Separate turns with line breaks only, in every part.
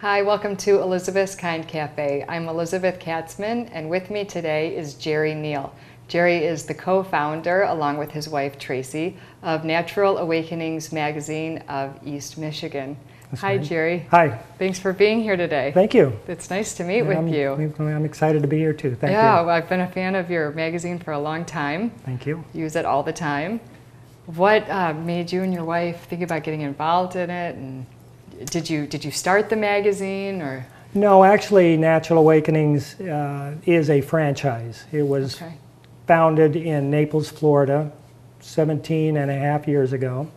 Hi, welcome to Elizabeth's Kind Cafe. I'm Elizabeth Katzman, and with me today is Jerry Neal. Jerry is the co-founder, along with his wife Tracy, of Natural Awakenings magazine of East Michigan.
That's
Hi,
right.
Jerry.
Hi.
Thanks for being here today.
Thank you.
It's nice to meet with you.
I'm excited to be here too. Thank you.
Yeah, well, I've been a fan of your magazine for a long time.
Thank you.
Use it all the time. What made you and your wife think about getting involved in it? And did you start the magazine, or?
No, actually, Natural Awakenings is a franchise. It was founded in Naples, Florida, 17 and a half years ago.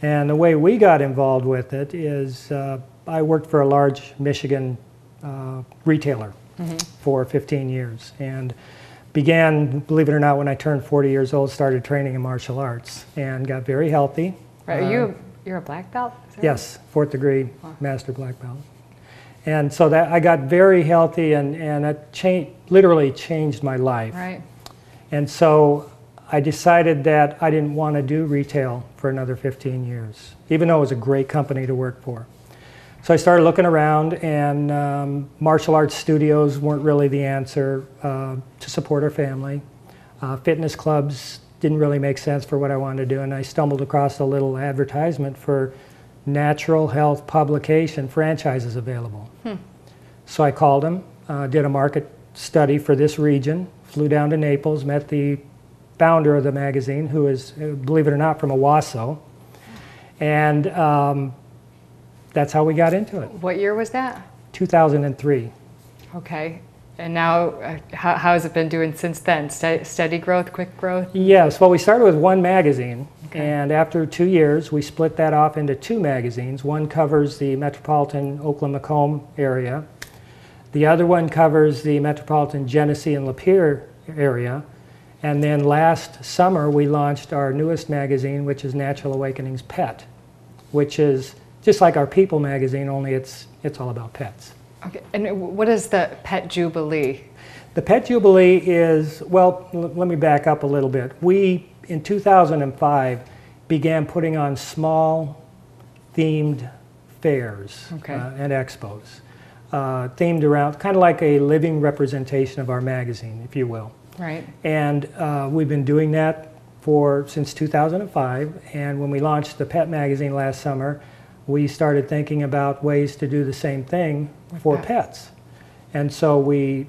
And the way we got involved with it is I worked for a large Michigan retailer for 15 years and began, believe it or not, when I turned 40 years old, started training in martial arts and got very healthy.
Right. You're a black belt?
Yes, 4th degree master black belt. And so that I got very healthy, and it literally changed my life.
Right.
And so I decided that I didn't want to do retail for another 15 years, even though it was a great company to work for. So I started looking around, and martial arts studios weren't really the answer to support our family. Fitness clubs didn't really make sense for what I wanted to do, and I stumbled across a little advertisement for natural health publication franchises available. So I called them, did a market study for this region, flew down to Naples, met the founder of the magazine, who is, believe it or not, from Owasso, and that's how we got into it.
What year was that? 2003. Okay. And now, how has it been doing since then? Steady growth, quick growth?
Yes. Well, we started with one magazine, and after 2 years, we split that off into two magazines. One covers the metropolitan Oakland-Macomb area. The other one covers the metropolitan Genesee and Lapeer area. And then last summer, we launched our newest magazine, which is Natural Awakenings Pet, which is just like our People magazine, only it's all about pets.
Okay, and what is the Pet Jubilee?
The Pet Jubilee is, well, let me back up a little bit. We, in 2005, began putting on small themed fairs and expos, themed around, kind of like a living representation of our magazine, if you will.
Right.
And we've been doing that since 2005, and when we launched the Pet magazine last summer, we started thinking about ways to do the same thing for pets. And so we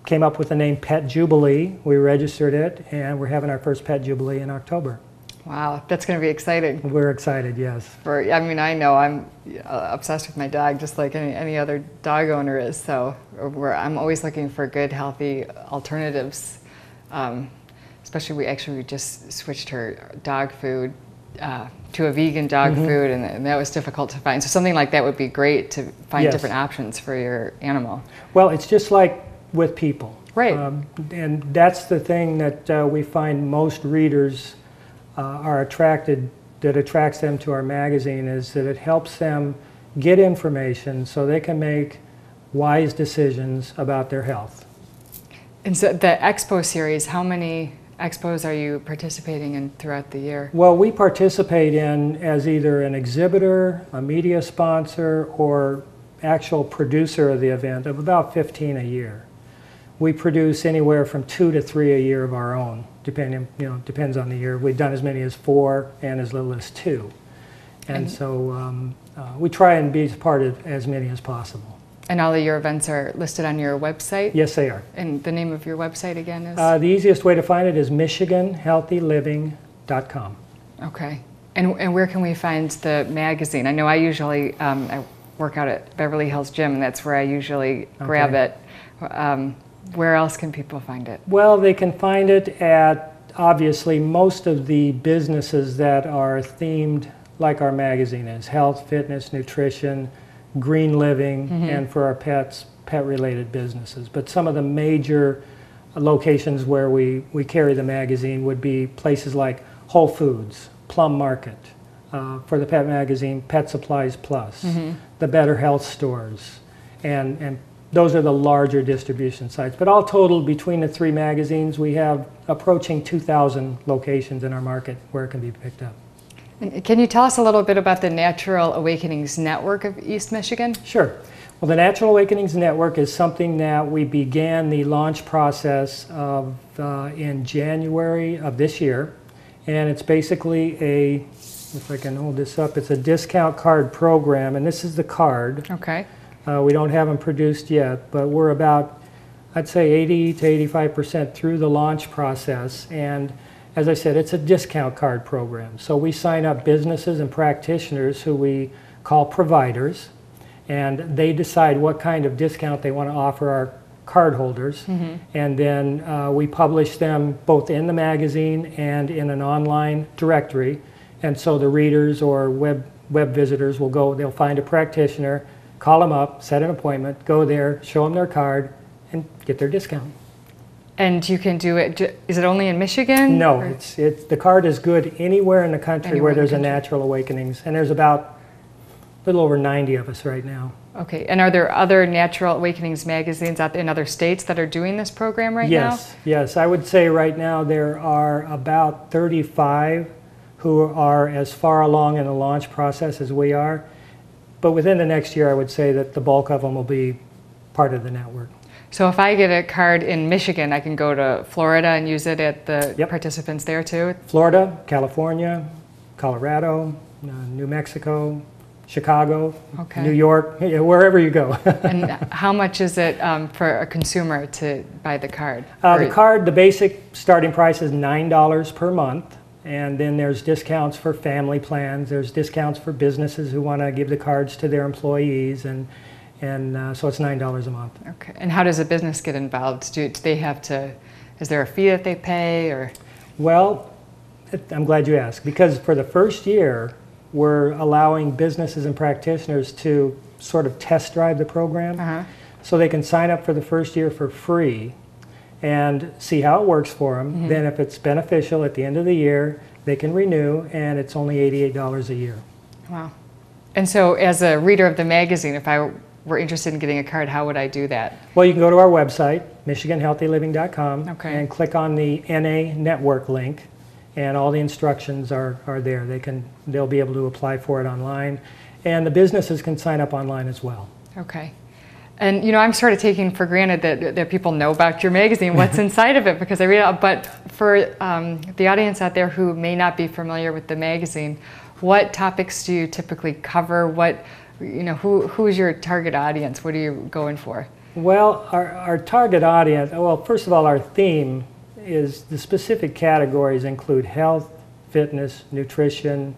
came up with the name Pet Jubilee. We registered it, and we're having our first Pet Jubilee in October.
Wow, that's going to be exciting.
We're excited, yes.
I mean, I know I'm obsessed with my dog, just like any other dog owner is. So I'm always looking for good, healthy alternatives. Especially, we just switched her dog food to a vegan dog food, and that was difficult to find. So something like that would be great to find different options for your animal. Well,
it's just like with people.
Right.
And that's the thing that we find most readers are attracted, that attracts them to our magazine, is that it helps them get information so they can make wise decisions about their health.
And so the Expo series, how many expos are you participating in throughout the year?
Well, we participate in as either an exhibitor, a media sponsor, or actual producer of the event, of about 15 a year. We produce anywhere from 2 to 3 a year of our own, depends on the year. We've done as many as 4 and as little as 2. And so we try and be part of as many as possible.
And all of your events are listed on your website?
Yes, they are.
And the name of your website again is?
The easiest way to find it is MichiganHealthyLiving.com.
Okay. And where can we find the magazine? I know I usually I work out at Beverly Hills Gym, and that's where I usually grab it. Where else can people find it?
Well, they can find it at, obviously, most of the businesses that are themed like our magazine is: health, fitness, nutrition, green living, and for our pets, pet-related businesses. But some of the major locations where we carry the magazine would be places like Whole Foods, Plum Market, for the pet magazine, Pet Supplies Plus, the Better Health stores, and those are the larger distribution sites. But all total, between the 3 magazines, we have approaching 2,000 locations in our market where it can be picked up.
And can you tell us a little bit about the Natural Awakenings Network of East Michigan?
Sure. Well, the Natural Awakenings Network is something that we began the launch process of in January of this year. And it's basically if I can hold this up, it's a discount card program. And this is the card.
Okay.
We don't have them produced yet, but we're about, I'd say 80 to 85% through the launch process. And as I said, it's a discount card program. So we sign up businesses and practitioners who we call providers, and they decide what kind of discount they want to offer our card holders. Mm-hmm. And then we publish them both in the magazine and in an online directory. And so the readers or web visitors will go, they'll find a practitioner, call them up, set an appointment, go there, show them their card, and get their discount.
And you can do it, is it only in Michigan?
No, the card is good anywhere in the country where there's a Natural Awakenings. And there's about a little over 90 of us right now.
Okay, and are there other Natural Awakenings magazines out there in other states that are doing this program right now?
Yes. I would say right now there are about 35 who are as far along in the launch process as we are. But within the next year, I would say that the bulk of them will be part of the network.
So if I get a card in Michigan, I can go to Florida and use it at the participants there too?
Florida, California, Colorado, New Mexico, Chicago, New York, wherever you go.
And how much is it for a consumer to buy the card?
The basic starting price is $9 per month. And then there's discounts for family plans. There's discounts for businesses who want to give the cards to their employees. And so it's $9 a month. Okay.
And how does a business get involved? Do they have to, is there a fee that they pay or?
Well, I'm glad you asked, because for the first year, we're allowing businesses and practitioners to sort of test drive the program. So they can sign up for the first year for free and see how it works for them. Mm-hmm. Then if it's beneficial at the end of the year, they can renew, and it's only $88 a year.
Wow. And so as a reader of the magazine, if I were interested in getting a card, how would I do that?
Well, you can go to our website, MichiganHealthyLiving.com, and click on the NA Network link, and all the instructions are there. They'll be able to apply for it online, and the businesses can sign up online as well.
Okay. And I'm sort of taking for granted that people know about your magazine, what's inside of it, because I read it. But for the audience out there who may not be familiar with the magazine, what topics do you typically cover? Who's your target audience? What are you going for?
Well, our target audience, first of all, our theme is the specific categories include health, fitness, nutrition,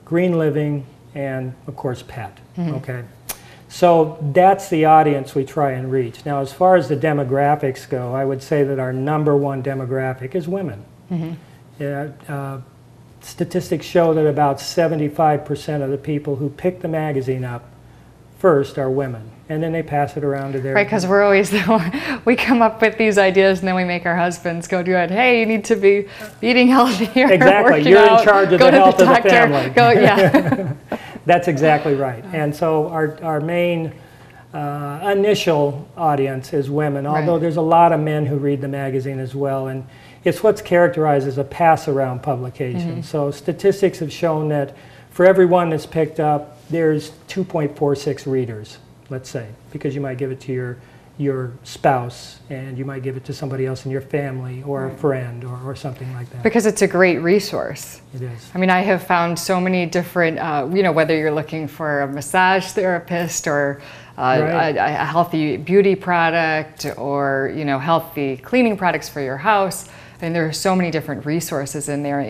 green living, and of course pet. Mm-hmm. Okay. So that's the audience we try and reach. Now, as far as the demographics go, I would say that our number one demographic is women. Mm-hmm. Statistics show that about 75% of the people who pick the magazine up first are women, and then they pass it around to their...
Right, because we're always, we come up with these ideas and then we make our husbands go do it. Hey, you need to be eating healthier.
Exactly, you're in charge of the health of the family.
Yeah.
That's exactly right. And so our main initial audience is women, although there's a lot of men who read the magazine as well. And it's what's characterized as a pass-around publication. Mm-hmm. So statistics have shown that for every one that's picked up, there's 2.46 readers, let's say, because you might give it to your spouse, and you might give it to somebody else in your family, or a friend, or something like that.
Because it's a great resource.
It is.
I mean, I have found so many different, whether you're looking for a massage therapist or a healthy beauty product, or healthy cleaning products for your house. I mean, there are so many different resources in there,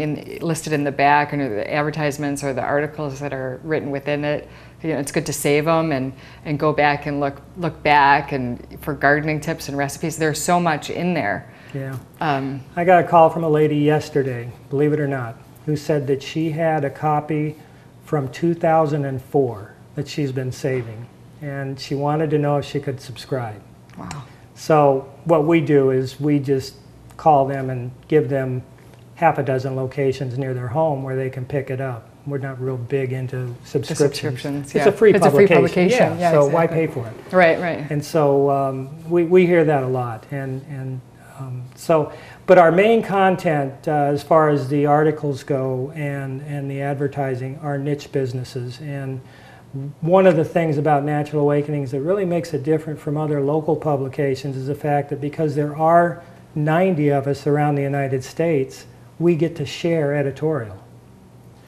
listed in the back, and the advertisements or the articles that are written within it. It's good to save them and go back and look back, and for gardening tips and recipes. There's so much in there.
Yeah. I got a call from a lady yesterday, believe it or not, who said that she had a copy from 2004 that she's been saving, and she wanted to know if she could subscribe.
Wow.
So what we do is we just call them and give them half a dozen locations near their home where they can pick it up. We're not real big into subscriptions.
Yeah.
It's a free publication.
Yeah,
so
exactly.
why pay for it?
Right.
And so we hear that a lot. And But our main content, as far as the articles go and the advertising, are niche businesses. And one of the things about Natural Awakenings that really makes it different from other local publications is the fact that because there are 90 of us around the United States, we get to share editorial.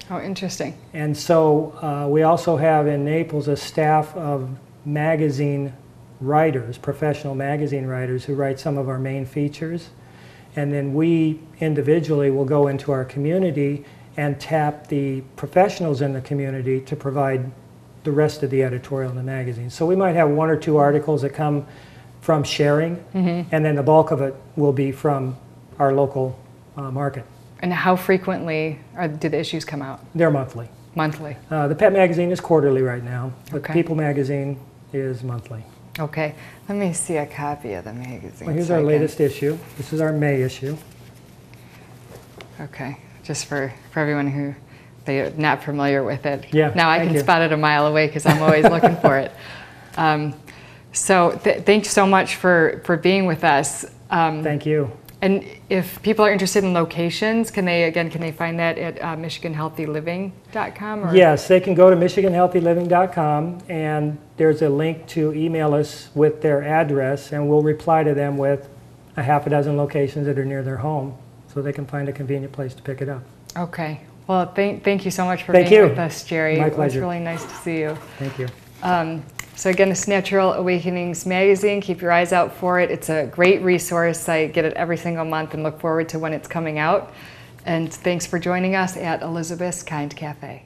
Oh, interesting.
And so we also have in Naples a staff of magazine writers, professional magazine writers, who write some of our main features. And then we individually will go into our community and tap the professionals in the community to provide the rest of the editorial in the magazine. So we might have 1 or 2 articles that come from sharing, and then the bulk of it will be from our local market.
And how frequently do the issues come out?
They're monthly.
Monthly.
The Pet magazine is quarterly right now, but
Okay.
the People magazine is monthly.
Okay, let me see a copy of the magazine.
Well, here's
so
our
I can-
latest issue. This is our May issue.
Okay, just for everyone who they're not familiar with it.
Yeah,
Now I
thank
can
you.
spot it a mile away because I'm always looking for it. So thanks so much for being with us.
Thank you.
And if people are interested in locations, can they find that at MichiganHealthyLiving.com?
Yes, they can go to MichiganHealthyLiving.com, and there's a link to email us with their address, and we'll reply to them with a half a dozen locations that are near their home, so they can find a convenient place to pick it up.
Okay. Well, thank you so much for
Thank
being
you.
with us, Jerry.
My
It was
pleasure.
really nice to see you.
Thank you.
So again, this Natural Awakenings magazine, keep your eyes out for it. It's a great resource. I get it every single month and look forward to when it's coming out. And thanks for joining us at Elizabeth's Kind Cafe.